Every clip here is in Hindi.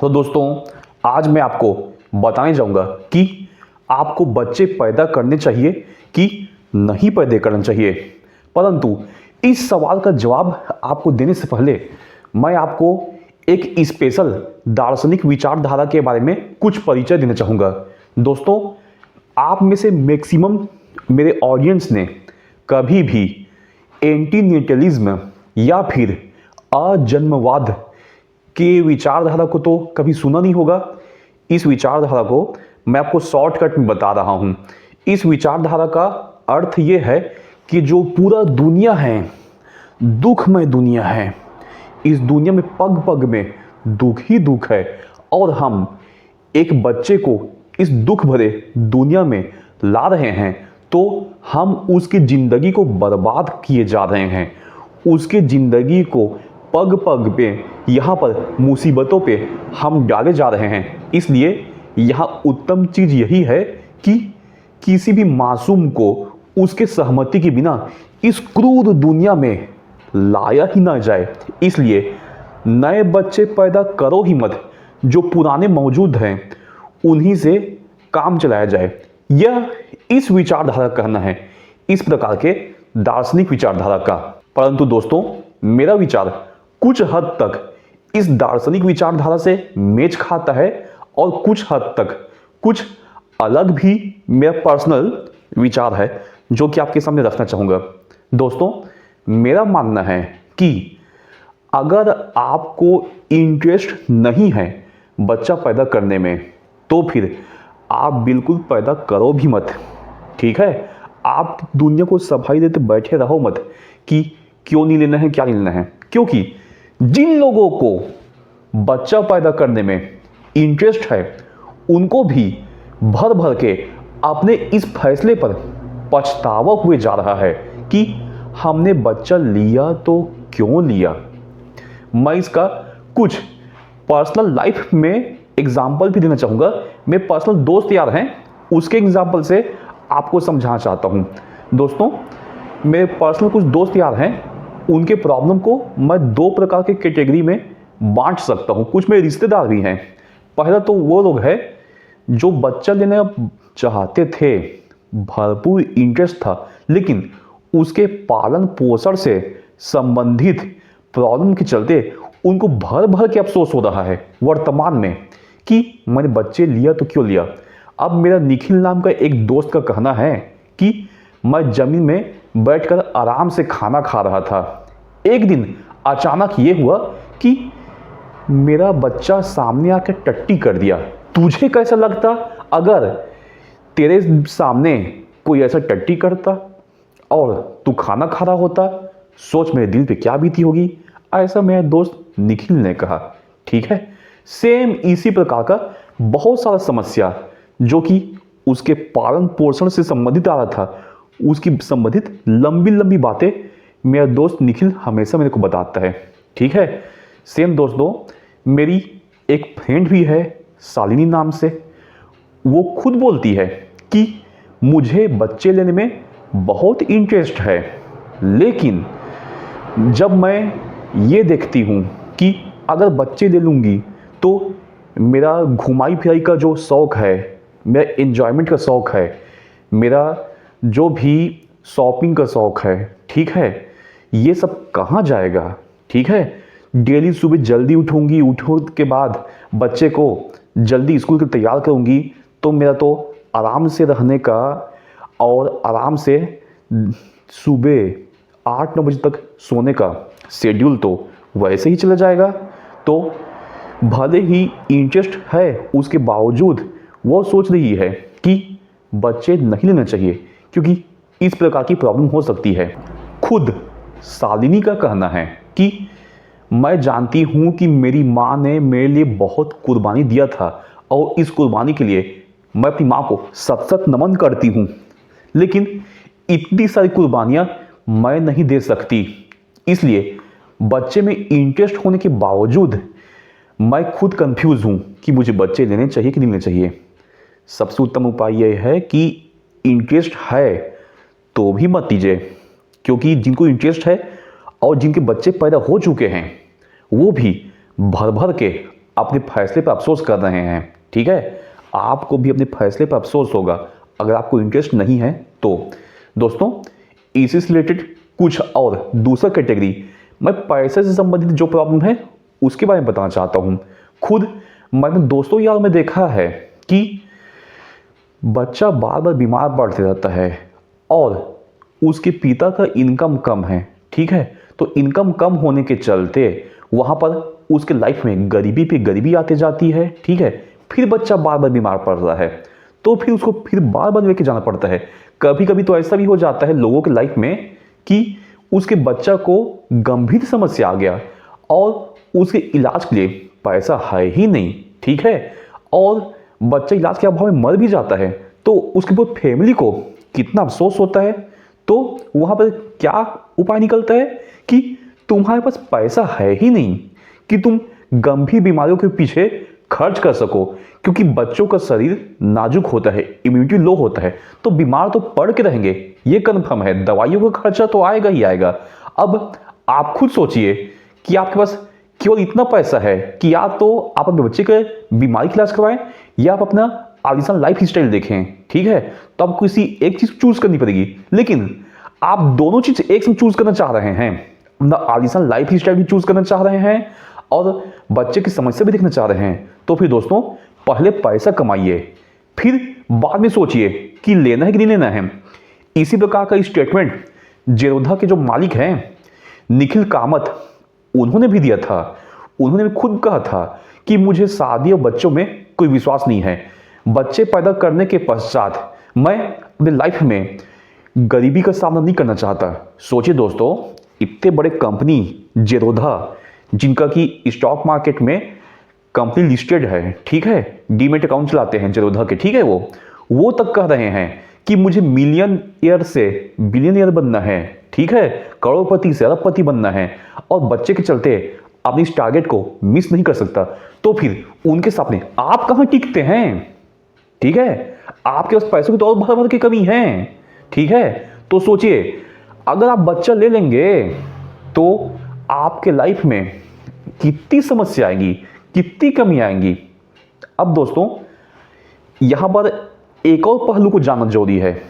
तो दोस्तों, आज मैं आपको बताने जाऊंगा कि आपको बच्चे पैदा करने चाहिए कि नहीं पैदा करना चाहिए। परंतु इस सवाल का जवाब आपको देने से पहले मैं आपको एक स्पेशल दार्शनिक विचारधारा के बारे में कुछ परिचय देना चाहूँगा। दोस्तों, आप में से मैक्सिमम मेरे ऑडियंस ने कभी भी एंटीनेटलिज्म या फिर अजन्मवाद के विचारधारा को तो कभी सुना नहीं होगा। इस विचारधारा को मैं आपको शॉर्टकट में बता रहा हूँ। इस विचारधारा का अर्थ ये है कि जो पूरा दुनिया है, दुखमय दुनिया है, इस दुनिया में पग पग में दुख ही दुख है और हम एक बच्चे को इस दुख भरे दुनिया में ला रहे हैं तो हम उसकी ज़िंदगी को बर्बाद किए जा रहे हैं। उसके ज़िंदगी को पग पग पे यहाँ पर मुसीबतों पे हम डाले जा रहे हैं। इसलिए यहाँ उत्तम चीज़ यही है कि किसी भी मासूम को उसके सहमति के बिना इस क्रूर दुनिया में लाया ही ना जाए। इसलिए नए बच्चे पैदा करो ही मत, जो पुराने मौजूद हैं उन्हीं से काम चलाया जाए। यह इस विचारधारा का कहना है, इस प्रकार के दार्शनिक विचारधारा का। परंतु दोस्तों, मेरा विचार कुछ हद तक इस दार्शनिक विचारधारा से मेच खाता है और कुछ हद तक कुछ अलग भी मेरा पर्सनल विचार है जो कि आपके सामने रखना चाहूँगा। दोस्तों, मेरा मानना है कि अगर आपको इंटरेस्ट नहीं है बच्चा पैदा करने में तो फिर आप बिल्कुल पैदा करो भी मत। ठीक है, आप दुनिया को सफाई देते बैठे रहो मत कि क्यों नहीं लेना है, क्या नहीं लेना है। क्योंकि जिन लोगों को बच्चा पैदा करने में इंटरेस्ट है उनको भी भर भर के अपने इस फैसले पर पछतावा हुए जा रहा है कि हमने बच्चा लिया तो क्यों लिया। मैं इसका कुछ पर्सनल लाइफ में एग्जाम्पल भी देना चाहूँगा। मेरे पर्सनल दोस्त यार हैं, उसके एग्जाम्पल से आपको समझाना चाहता हूँ। दोस्तों, मेरे पर्सनल कुछ दोस्त यार हैं, उनके प्रॉब्लम को मैं दो प्रकार के कैटेगरी में बांट सकता हूँ। कुछ मेरे रिश्तेदार भी हैं। पहला तो वो लोग हैं जो बच्चा लेना चाहते थे, भरपूर इंटरेस्ट था, लेकिन उसके पालन पोषण से संबंधित प्रॉब्लम के चलते उनको भर भर के अफसोस हो रहा है वर्तमान में कि मैंने बच्चे लिया तो क्यों लिया। अब मेरा निखिल नाम का एक दोस्त का कहना है कि मैं जमीन में बैठकर आराम से खाना खा रहा था। एक दिन अचानक ये हुआ कि मेरा बच्चा सामने आकर टट्टी कर दिया। तुझे कैसा लगता अगर तेरे सामने कोई ऐसा टट्टी करता और तू खाना खा रहा होता? सोच मेरे दिल पे क्या बीती होगी। ऐसा मेरा दोस्त निखिल ने कहा। ठीक है, सेम इसी प्रकार का बहुत सारा समस्या जो कि उसके पालन पोषण से संबंधित आ रहा था, उसकी संबंधित लंबी लंबी बातें मेरा दोस्त निखिल हमेशा मेरे को बताता है। ठीक है, सेम दोस्तों, मेरी एक फ्रेंड भी है शालिनी नाम से। वो खुद बोलती है कि मुझे बच्चे लेने में बहुत इंटरेस्ट है, लेकिन जब मैं ये देखती हूँ कि अगर बच्चे ले लूँगी तो मेरा घुमाई फिराई का जो शौक़ है, मेरा एन्जॉयमेंट का शौक़ है, मेरा जो भी शॉपिंग का शौक़ है, ठीक है, ये सब कहाँ जाएगा। ठीक है, डेली सुबह जल्दी उठूँगी, उठने के बाद बच्चे को जल्दी स्कूल के तैयार करूँगी तो मेरा तो आराम से रहने का और आराम से सुबह 8-9 बजे तक सोने का शेड्यूल तो वैसे ही चला जाएगा। तो भले ही इंटरेस्ट है उसके बावजूद वो सोच रही है कि बच्चे नहीं लेना चाहिए क्योंकि इस प्रकार की प्रॉब्लम हो सकती है। खुद शालिनी का कहना है कि मैं जानती हूँ कि मेरी माँ ने मेरे लिए बहुत कुर्बानी दिया था और इस कुर्बानी के लिए मैं अपनी माँ को सत सत नमन करती हूँ, लेकिन इतनी सारी कुर्बानियाँ मैं नहीं दे सकती। इसलिए बच्चे में इंटरेस्ट होने के बावजूद मैं खुद कंफ्यूज हूँ कि मुझे बच्चे लेने चाहिए कि नहीं लेने चाहिए। सबसे उत्तम उपाय यह है कि इंटरेस्ट है तो भी मत लीजिए, क्योंकि जिनको इंटरेस्ट है और जिनके बच्चे पैदा हो चुके हैं वो भी भर भर के अपने फैसले पर अफसोस कर रहे हैं। ठीक है, आपको भी अपने फैसले पर अफसोस होगा अगर आपको इंटरेस्ट नहीं है तो। दोस्तों, इसी से रिलेटेड कुछ और दूसरा कैटेगरी, मैं पैसे से संबंधित जो प्रॉब्लम है उसके बारे में बताना चाहता हूँ। खुद मैंने दोस्तों यार में देखा है कि बच्चा बार बार बीमार पड़ते रहता है और उसके पिता का इनकम कम है। ठीक है, तो इनकम कम होने के चलते वहाँ पर उसके लाइफ में गरीबी पे गरीबी आते जाती है। ठीक है, फिर बच्चा बार बार बीमार पड़ रहा है तो फिर उसको फिर बार बार लेके जाना पड़ता है। कभी कभी तो ऐसा भी हो जाता है लोगों के लाइफ में कि उसके बच्चा को गंभीर समस्या आ गया और उसके इलाज के लिए पैसा है ही नहीं। ठीक है, और बच्चा इलाज के अभाव में मर भी जाता है तो उसके पूरी फैमिली को कितना अफसोस होता है। तो वहाँ पर क्या उपाय निकलता है कि तुम्हारे पास पैसा है ही नहीं कि तुम गंभीर बीमारियों के पीछे खर्च कर सको, क्योंकि बच्चों का शरीर नाजुक होता है, इम्यूनिटी लो होता है, तो बीमार तो पड़ के रहेंगे, ये कन्फर्म है। दवाइयों का खर्चा तो आएगा ही आएगा। अब आप खुद सोचिए कि आपके पास केवल इतना पैसा है कि या तो आप अपने बच्चे के बीमारी का इलाज करवाएं या आप अपना आलिशान लाइफ स्टाइल देखें। ठीक है, तो आपको किसी एक चीज चूज करनी पड़ेगी, लेकिन आप दोनों चीज एक साथ चूज करना चाह रहे हैं। अपना आलिशान लाइफ स्टाइल भी चूज करना चाह रहे हैं और बच्चे की समस्या भी देखना चाह रहे हैं। तो फिर दोस्तों, पहले पैसा कमाइए, फिर बाद में सोचिए कि लेना है कि नहीं लेना है। इसी प्रकार का स्टेटमेंट जेरोधा के जो मालिक हैं निखिल कामत, उन्होंने भी दिया था। उन्होंने भी खुद कहा था कि मुझे शादी और बच्चों में कोई विश्वास नहीं है। बच्चे पैदा करने के पश्चात मैं अपने लाइफ में गरीबी का सामना नहीं करना चाहता। सोचिए दोस्तों, इतने बड़े कंपनी जेरोधा, जिनका कि स्टॉक मार्केट में कंपनी लिस्टेड है, ठीक है, डीमेट अकाउंट चलाते हैं जेरोधा के, ठीक है, वो तक कह रहे हैं कि मुझे मिलियनियर से बिलियनियर बनना है। ठीक है, करोड़पति से अरबपति बनना है और बच्चे के चलते अपनी इस टारगेट को मिस नहीं कर सकता। तो फिर उनके सामने आप कहां टिकते हैं? ठीक है, आपके पास पैसों की तो और भर भर की कमी है। ठीक है, तो सोचिए, अगर आप बच्चा ले लेंगे तो आपके लाइफ में कितनी समस्या आएंगी, कितनी कमी आएंगी। अब दोस्तों, यहां पर एक और पहलू को जानना जरूरी है।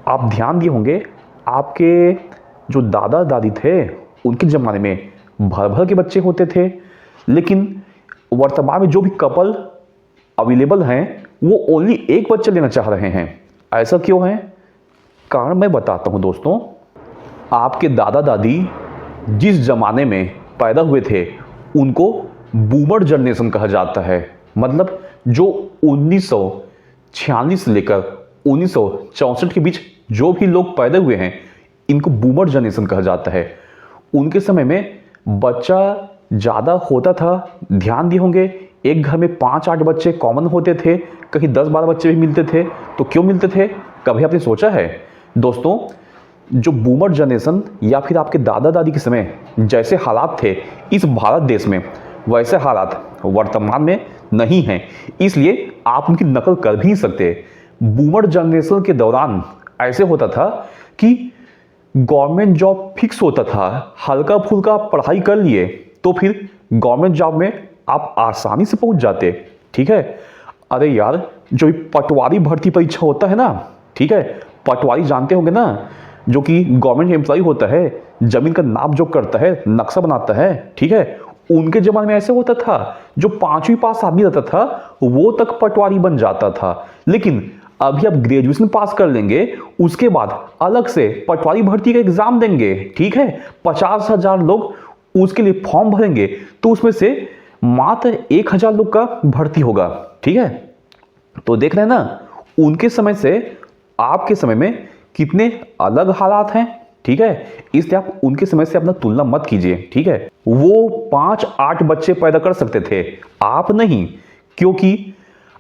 आप ध्यान दिए होंगे, आपके जो दादा दादी थे उनके ज़माने में भर भर के बच्चे होते थे, लेकिन वर्तमान में जो भी कपल अवेलेबल हैं वो ओनली एक बच्चा लेना चाह रहे हैं। ऐसा क्यों है? कारण मैं बताता हूं दोस्तों। आपके दादा दादी जिस ज़माने में पैदा हुए थे उनको बूमर जनरेशन कहा जाता है। मतलब जो 1946 से लेकर 1964 के बीच जो भी लोग पैदा हुए हैं, इनको बूमर जनरेशन कहा जाता है। उनके समय में बच्चा ज़्यादा होता था। ध्यान दिए होंगे, एक घर में 5-8 बच्चे कॉमन होते थे, कहीं 10-12 बच्चे भी मिलते थे। तो क्यों मिलते थे, कभी आपने सोचा है? दोस्तों, जो बूमर जनरेशन या फिर आपके दादा दादी के समय जैसे हालात थे इस भारत देश में, वैसे हालात वर्तमान में नहीं हैं, इसलिए आप उनकी नकल कर भी नहीं सकते। बूमर जनरेशन के दौरान ऐसे होता था कि गवर्नमेंट जॉब फिक्स होता था, हल्का फुल्का पढ़ाई कर लिए तो फिर गवर्नमेंट जॉब में आप आसानी से पहुंच जाते। ठीक है, अरे यार, जो पटवारी भर्ती परीक्षा होता है ना, ठीक है, पटवारी जानते होंगे ना, जो कि गवर्नमेंट एम्प्लॉय होता है, जमीन का नाप जोख करता है, नक्शा बनाता है। ठीक है, उनके जमाने में ऐसे होता था, जो 5वीं पास आदमी रहता था वो तक पटवारी बन जाता था। लेकिन अभी आप ग्रेजुएशन पास कर लेंगे, उसके बाद अलग से पटवारी भर्ती का एग्जाम देंगे। ठीक है, 50,000 लोग उसके लिए फॉर्म भरेंगे तो उसमें से मात्र 1,000 लोग का भर्ती होगा। ठीक है, तो देख रहे हैं ना, उनके समय से आपके समय में कितने अलग हालात हैं। ठीक है, इसलिए आप उनके समय से अपना तुलना मत कीजिए। ठीक है, वो 5-8 बच्चे पैदा कर सकते थे, आप नहीं, क्योंकि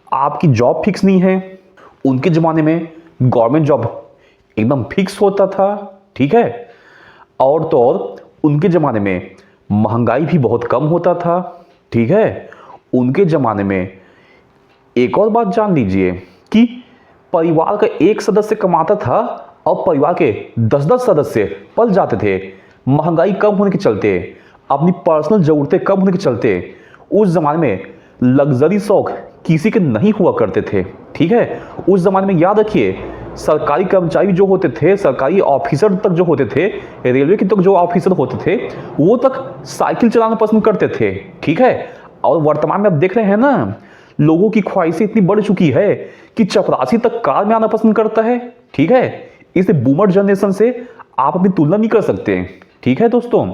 आपकी जॉब फिक्स नहीं है। उनके ज़माने में गवर्नमेंट जॉब एकदम फिक्स होता था। ठीक है, और तो और उनके ज़माने में महंगाई भी बहुत कम होता था। ठीक है, उनके ज़माने में एक और बात जान लीजिए कि परिवार का एक सदस्य कमाता था और परिवार के 10-10 सदस्य पल जाते थे। महंगाई कम होने के चलते, अपनी पर्सनल ज़रूरतें कम होने के चलते उस जमाने में लग्जरी शौक किसी के नहीं हुआ करते थे। ठीक है, उस जमाने में याद रखिए, सरकारी कर्मचारी जो होते थे, सरकारी ऑफिसर तक जो होते थे, रेलवे के तक जो ऑफिसर होते थे, वो तक साइकिल चलाना पसंद करते थे। ठीक है, और वर्तमान में आप देख रहे हैं ना, लोगों की ख्वाहिशें इतनी बढ़ चुकी है कि चपरासी तक कार में आना पसंद करता है। ठीक है, इसे बूमर जनरेशन से आप अपनी तुलना नहीं कर सकते। ठीक है दोस्तों,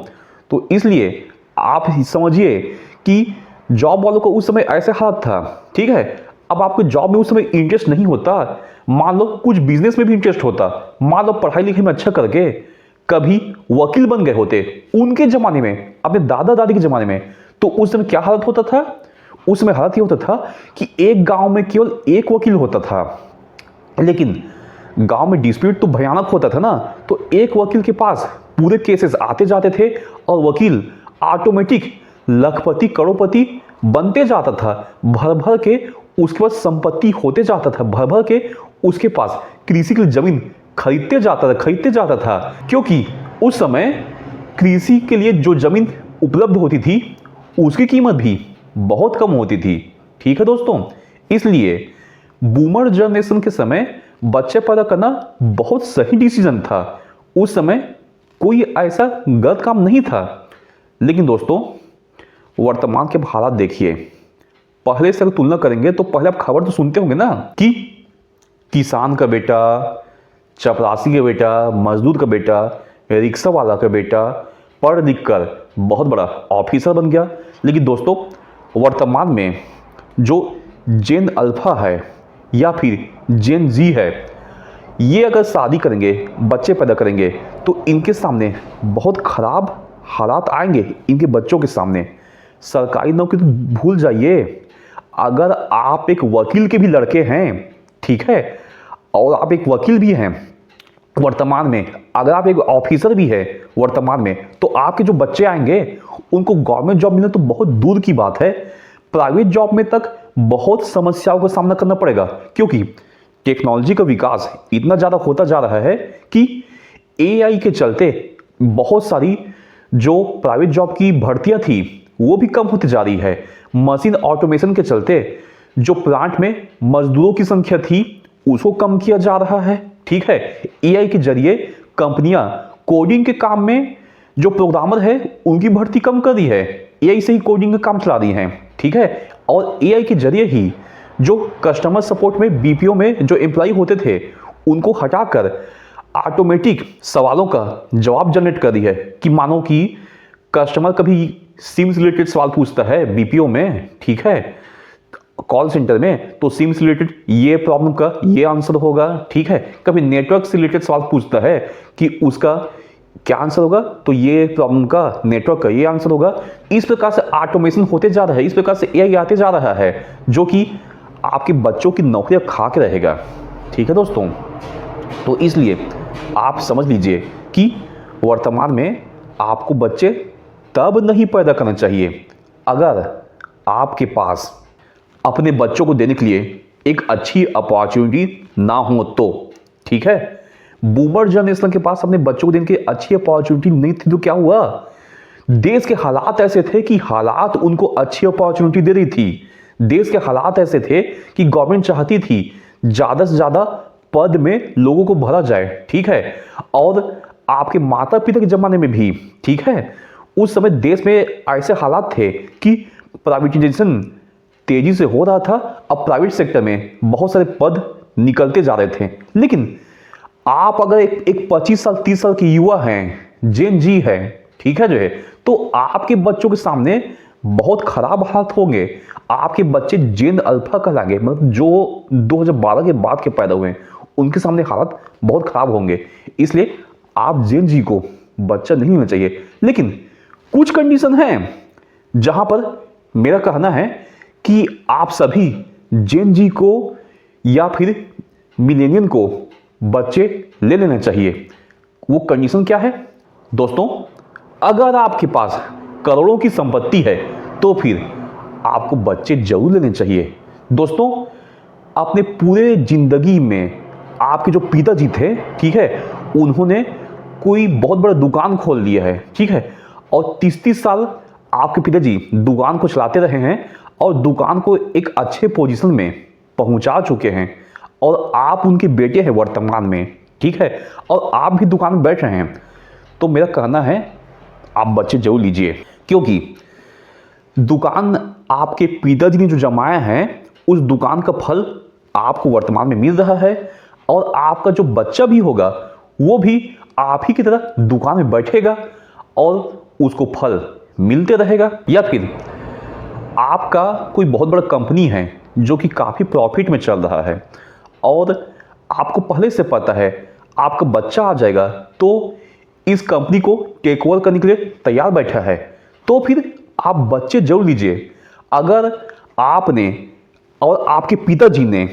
तो इसलिए आप समझिए कि जॉब वालों को उस समय ऐसे हालत था। ठीक है, अब आपको जॉब में उस समय इंटरेस्ट नहीं होता, मान लो कुछ बिजनेस में भी इंटरेस्ट होता, मान लो पढ़ाई लिखाई में अच्छा करके कभी वकील बन गए होते उनके जमाने में, अपने दादा दादी के जमाने में, तो उस समय क्या हालत होता था? उस समय हालत ये होता था कि एक गांव में केवल एक वकील होता था, लेकिन गांव में डिस्प्यूट तो भयानक होता था ना, तो एक वकील के पास पूरे केसेस आते जाते थे और वकील ऑटोमेटिक लखपति करोड़पति बनते जाता था। भर भर के उसके पास संपत्ति होते जाता था, भर भर के उसके पास कृषि की जमीन खरीदते जाता था, क्योंकि उस समय कृषि के लिए जो जमीन उपलब्ध होती थी उसकी कीमत भी बहुत कम होती थी। ठीक है दोस्तों, इसलिए बूमर जनरेशन के समय बच्चे पैदा करना बहुत सही डिसीजन था। उस समय कोई ऐसा गलत काम नहीं था। लेकिन दोस्तों, वर्तमान के हालात देखिए, पहले से अगर तुलना करेंगे तो पहले आप खबर तो सुनते होंगे ना कि किसान का बेटा, चपरासी का बेटा, मजदूर का बेटा, रिक्शा वाला का बेटा पढ़ लिख कर बहुत बड़ा ऑफिसर बन गया। लेकिन दोस्तों, वर्तमान में जो जेन अल्फा है या फिर जेन जी है, ये अगर शादी करेंगे, बच्चे पैदा करेंगे, तो इनके सामने बहुत खराब हालात आएंगे। इनके बच्चों के सामने सरकारी नौकरी तो भूल जाइए, अगर आप एक वकील के भी लड़के हैं, ठीक है, और आप एक वकील भी हैं वर्तमान में, अगर आप एक ऑफिसर भी है वर्तमान में, तो आपके जो बच्चे आएंगे उनको गवर्नमेंट जॉब मिलना तो बहुत दूर की बात है, प्राइवेट जॉब में तक बहुत समस्याओं का सामना करना पड़ेगा। क्योंकि टेक्नोलॉजी का विकास इतना ज़्यादा होता जा रहा है कि एआई के चलते बहुत सारी जो प्राइवेट जॉब की भर्तियां थी वो भी कम होती जा रही है। मशीन ऑटोमेशन के चलते जो प्लांट में मजदूरों की संख्या थी उसको कम किया जा रहा है। ठीक है, एआई के जरिए कंपनियां कोडिंग के काम में जो प्रोग्रामर है उनकी भर्ती कम कर दी है, एआई से ही कोडिंग का काम चला रही हैं। ठीक है, और एआई के जरिए ही जो कस्टमर सपोर्ट में बीपीओ में जो एम्प्लॉय होते थे उनको हटाकर ऑटोमेटिक सवालों का जवाब जनरेट कर दी है। कि मानो कि कस्टमर कभी सिम से रिलेटेड सवाल पूछता है बीपीओ में, ठीक है, कॉल सेंटर में, तो सिम से रिलेटेड ये प्रॉब्लम का ये आंसर होगा। ठीक है, कभी नेटवर्क से रिलेटेड सवाल पूछता है कि उसका क्या आंसर होगा, तो ये प्रॉब्लम का नेटवर्क का ये आंसर होगा। इस प्रकार से ऑटोमेशन होते जा रहा है, इस प्रकार से एआई आते जा रहा है जो कि आपके बच्चों की नौकरियां खा के रहेगा। ठीक है दोस्तों, तो इसलिए आप समझ लीजिए कि वर्तमान में आपको बच्चे तब नहीं पैदा करना चाहिए अगर आपके पास अपने बच्चों को देने के लिए एक अच्छी अपॉर्चुनिटी ना हो तो। ठीक है, बूमर जनरेशन के पास अपने बच्चों को देने की अच्छी अपॉर्चुनिटी नहीं थी तो क्या हुआ? देश के हालात ऐसे थे कि हालात उनको अच्छी अपॉर्चुनिटी दे रही थी। देश के हालात ऐसे थे कि गवर्नमेंट चाहती थी ज़्यादा से ज़्यादा पद में लोगों को भरा जाए। ठीक है, और आपके माता पिता के ज़माने में भी, ठीक है, उस समय देश में ऐसे हालात थे कि प्राइवेटाइजेशन तेजी से हो रहा था। अब प्राइवेट सेक्टर में बहुत सारे पद निकलते जा रहे थे। लेकिन आप अगर एक 25 साल 30 साल के युवा हैं, जेन जी है, ठीक है, जो है, तो आपके बच्चों के सामने बहुत खराब हालात होंगे। आपके बच्चे जेन अल्फा कहलाएंगे, मतलब जो 2012 के बाद के पैदा हुए हैं उनके सामने हालात बहुत खराब होंगे। इसलिए आप जेन जी को बच्चा नहीं लेना चाहिए। लेकिन कुछ कंडीशन हैं जहां पर मेरा कहना है कि आप सभी जेन जी को या फिर मिलेनियन को बच्चे ले लेना चाहिए। वो कंडीशन क्या है दोस्तों? अगर आपके पास करोड़ों की संपत्ति है तो फिर आपको बच्चे जरूर लेने चाहिए। दोस्तों, अपने पूरे जिंदगी में आपके जो पिताजी थे, ठीक है, उन्होंने कोई बहुत बड़ा दुकान खोल लिया है, ठीक है, और 30-30 साल आपके पिताजी दुकान को चलाते रहे हैं और दुकान को एक अच्छे पोजीशन में पहुंचा चुके हैं और आप उनके बेटे हैं वर्तमान में, ठीक है, और आप भी दुकान में बैठ रहे हैं, तो मेरा कहना है आप बच्चे जरूर लीजिए, क्योंकि दुकान आपके पिताजी ने जो जमाया है उस दुकान का फल आपको वर्तमान में मिल रहा है और आपका जो बच्चा भी होगा वो भी आप ही की तरह दुकान में बैठेगा और उसको फल मिलते रहेगा। या फिर आपका कोई बहुत बड़ा कंपनी है जो कि काफ़ी प्रॉफिट में चल रहा है और आपको पहले से पता है आपका बच्चा आ जाएगा तो इस कंपनी को टेक ओवर करने के लिए तैयार बैठा है, तो फिर आप बच्चे जरूर लीजिए। अगर आपने और आपके पिताजी ने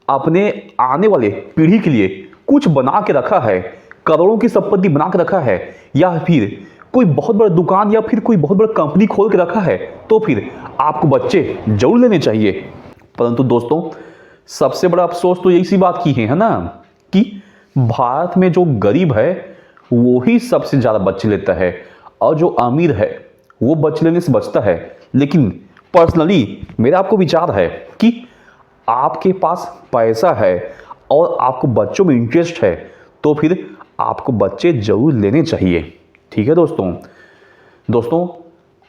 अपने आने वाले पीढ़ी के लिए कुछ बना के रखा है, करोड़ों की संपत्ति बना के रखा है, या फिर कोई बहुत बड़ा दुकान या फिर कोई बहुत बड़ा कंपनी खोल के रखा है, तो फिर आपको बच्चे जरूर लेने चाहिए। परंतु दोस्तों, सबसे बड़ा अफसोस तो इसी बात की है ना कि भारत में जो गरीब है वो ही सबसे ज़्यादा बच्चे लेता है और जो अमीर है वो बच्चे लेने से बचता है। लेकिन पर्सनली मेरा आपको विचार है कि आपके पास पैसा है और आपको बच्चों में इंटरेस्ट है तो फिर आपको बच्चे जरूर लेने चाहिए, ठीक है दोस्तों,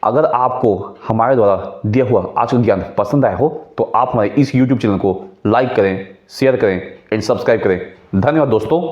अगर आपको हमारे द्वारा दिया हुआ आज का ज्ञान पसंद आया हो तो आप हमारे इस YouTube चैनल को लाइक करें, शेयर करें एंड सब्सक्राइब करें। धन्यवाद दोस्तों।